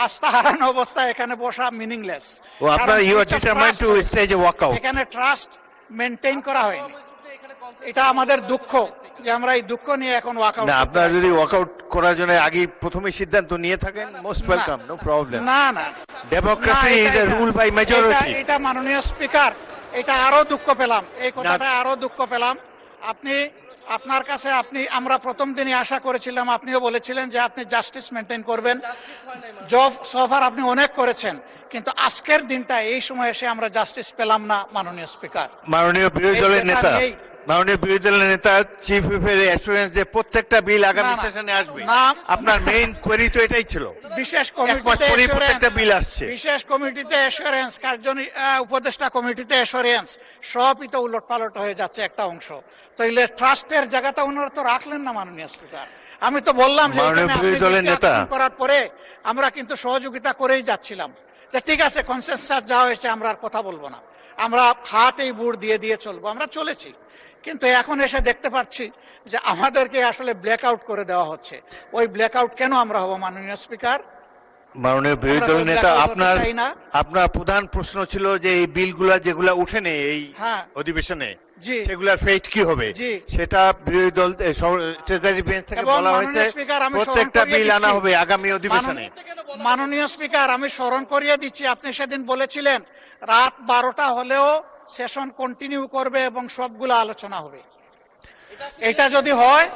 আস্থা হারানো অবস্থায় এখানে বসা মিনিংলেস। ও আপনারা you are determined to stage a walkout. এখানে ট্রাস্ট মেইনটেইন করা হয়নি, এটা আমাদের দুঃখ যে আমরা এই দুঃখ নিয়ে এখন ওয়াকআউট। না, আপনারা যদি ওয়াকআউট করার জন্য আগে প্রথমে সিদ্ধান্ত নিয়ে থাকেন, মোস্ট ওয়েলকাম, নো প্রবলেম। না না, democracy is a rule by majority. এটা মাননীয় স্পিকার, এটা আরো দুঃখ পেলাম, এই কথাটা আরো দুঃখ পেলাম। আপনার কাছে আমরা প্রথম দিনই আশা করেছিলাম, আপনিও বলেছিলেন যে আপনি জাস্টিস মেনটেন করবেন, জব সফার আপনি অনেক করেছেন, কিন্তু আজকের দিনটা এই সময় এসে আমরা জাস্টিস পেলাম না মাননীয় স্পিকার। মাননীয় বিরোধী দলের নেতা চিফ হুইপের অ্যাসুরেন্স যে প্রত্যেকটা বিল আগামী সেশনে আসবে, আপনার মেইন কোয়েরি তো এটাই ছিল। বিশেষ কমিটিতে অ্যাসুরেন্স, উপদেষ্টা কমিটিতে অ্যাসুরেন্স, সবই তো উলটপালট হয়ে যাচ্ছে একটা অংশ। তাইলে ট্রাস্টের জায়গাটা ওনারা তো রাখলেন না মাননীয় স্পিকার। আমি তো বললাম যে বিরোধী দলের নেতা করার পরে আমরা কিন্তু সহযোগিতা করেই যাচ্ছিলাম, যে ঠিক আছে কনসেনসাস যা হয়েছে আমরা আর কথা বলবো না, আমরা হাতেই বুড় দিয়ে চলবো, আমরা চলেছি। কিন্তু এখন এসে দেখতে পাচ্ছি যে আমাদেরকে আসলে ব্ল্যাকআউট করে দেওয়া হচ্ছে। ওই ব্ল্যাকআউট কেন আমরা হব মাননীয় স্পিকার? মাননীয় বিরোধী দলের নেতা, আপনার প্রধান প্রশ্ন ছিল যে এই বিলগুলা যেগুলা উঠেনি এই অধিবেশনে, সেগুলার ফেট কি হবে, সেটা বিরোধী দল ট্রেজারি বেঞ্চ থেকে বলা হয়েছে প্রত্যেকটা বিল আনা হবে আগামী অধিবেশনে। মাননীয় স্পিকার, আমি স্মরণ করিয়ে দিচ্ছি, আপনি সেদিন বলেছিলেন রাত 12টা হলেও সেশন কন্টিনিউ করবে এবং সবগুলো আলোচনা হবে। এটা যদি হয়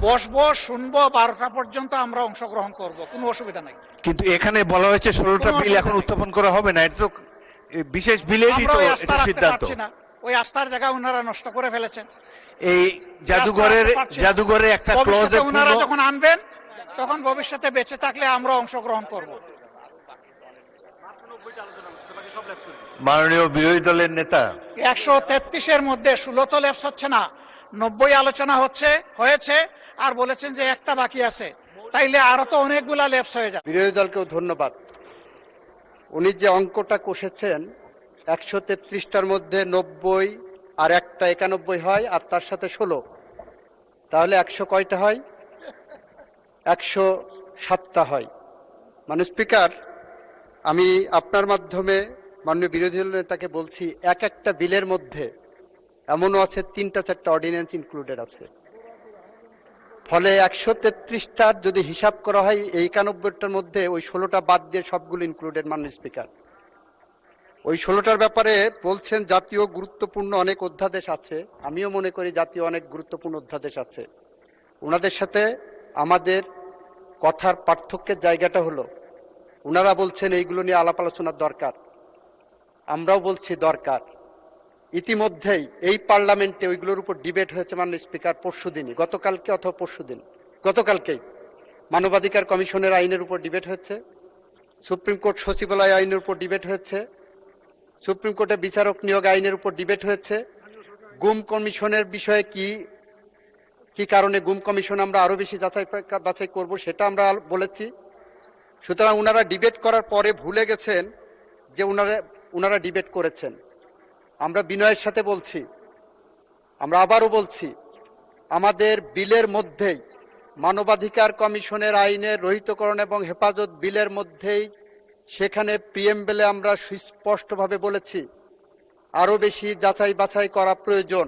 বসবো, শুনবো, 12টা পর্যন্ত আমরা অংশগ্রহণ করব, কোনো অসুবিধা নাই। কিন্তু এখানে বলা হয়েছে 16টা বিল এখন উত্থাপন করা হবে না, এটা তো বিশেষ বিলেরই তো সিদ্ধান্ত। ওই আস্থার জায়গা ওনারা নষ্ট করে ফেলেছেন। এই জাদুঘরের একটা ক্লজে ওনারা যখন আনবেন তখন ভবিষ্যতে বেঁচে থাকলে আমরা অংশগ্রহণ করব। মাননীয় বিরোধী দলের নেতা, 133-এর মধ্যে 16 তো লেপস হচ্ছে না, 90 আলোচনা হয়েছে, আর বলেছেন যে একটা বাকি আছে, তাইলে আরো তো অনেকগুলা লেপস হয়ে যাবে। বিরোধী দলকেও ধন্যবাদ। উনি যে অঙ্কটা কষেছেন 133টার মধ্যে 90 আর একটা 91 হয়, আর তার সাথে 16, তাহলে 100 কয়টা হয়? 107টা হয়। মানে স্পিকার, আমি আপনার মাধ্যমে মাননীয় বিরোধী দল নেতাকে বলছি, একটা বিলের মধ্যে এমনও আছে 3টা-4টা অর্ডিন্যান্স ইনক্লুডেড আছে। ফলে 133টার যদি হিসাব করা হয়, এই 91টার মধ্যে ওই 16টা বাদ দিয়ে সবগুলো ইনক্লুডেড। মাননীয় স্পিকার, ওই 16টার ব্যাপারে বলছেন জাতীয় গুরুত্বপূর্ণ অনেক অধ্যাদেশ আছে। আমিও মনে করি জাতীয় অনেক গুরুত্বপূর্ণ অধ্যাদেশ আছে। ওনাদের সাথে আমাদের কথার পার্থক্যের জায়গাটা হলো, ওনারা বলছেন এইগুলো নিয়ে আলাপ আলোচনার দরকার, আমরাও বলছি দরকার। ইতিমধ্যেই এই পার্লামেন্টে ওইগুলোর উপর ডিবেট হয়েছে মাননীয় স্পিকার, পরশুদিনই, গতকালকে অথবা পরশুদিন, গতকালকেই মানবাধিকার কমিশনের আইনের উপর ডিবেট হয়েছে, সুপ্রিম কোর্ট সচিবালয় আইনের উপর ডিবেট হয়েছে, সুপ্রিম কোর্টে বিচারক নিয়োগ আইনের উপর ডিবেট হয়েছে। গুম কমিশনের বিষয়ে কি কারণে গুম কমিশন আমরা আরো বেশি বাছাই করব সেটা আমরা বলেছি। সুতরাং ওনারা ডিবেট করার পরে ভুলে গেছেন যে ওনারা ডিবেট করেছেন। আমরা বিনয়ের সাথে বলছি, আমরা আবারও বলছি, আমাদের বিলের মধ্যেই মানবাধিকার কমিশনের আইনের রহিতকরণ এবং হেফাজত বিলের মধ্যেই সেখানে প্রিএমবেলে আমরা সুস্পষ্টভাবে বলেছি আরো বেশি যাচাই বাছাই করা প্রয়োজন,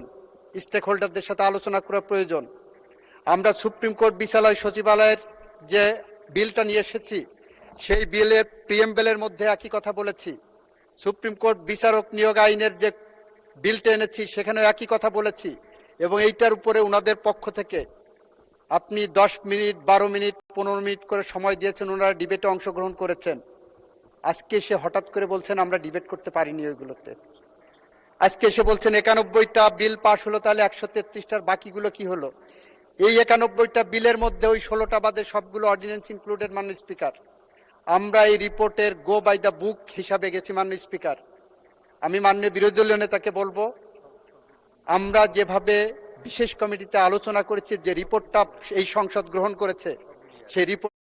স্টেক হোল্ডারদের সাথে আলোচনা করা প্রয়োজন। আমরা সুপ্রিম কোর্ট বিচারালয় সচিবালয়ের যে বিলটা নিয়ে এসেছি সেই বিলের প্রিএমবেলের মধ্যে একই কথা বলেছি। সুপ্রিম কোর্ট বিচারক নিয়োগ আইনের যে বিলটা এনেছি সেখানেও একই কথা বলেছি। এবং এইটার উপরে ওনাদের পক্ষ থেকে আপনি 10 মিনিট, 12 মিনিট, 15 মিনিট করে সময় দিয়েছেন, ওনারা ডিবেটে অংশগ্রহণ করেছেন। আজকে এসে হঠাৎ করে বলছেন আমরা ডিবেট করতে পারিনি ওইগুলোতে। আজকে এসে বলছেন 91টা বিল পাশ হলো, তাহলে 133টার বাকিগুলো কি হলো? এই 91টা বিলের মধ্যে ওই 16টা বাদে সবগুলো অর্ডিন্যান্স ইনক্লুডেড। মাননীয় স্পিকার, আমরা এই রিপোর্টের গো বাই দ্য বুক হিসাবে গেছি। মাননীয় স্পিকার, আমি মাননীয় বিরোধী দলীয় নেতাকে বলবো, আমরা যেভাবে বিশেষ কমিটিতে আলোচনা করেছি, যে রিপোর্টটা এই সংসদ গ্রহণ করেছে, সেই রিপোর্ট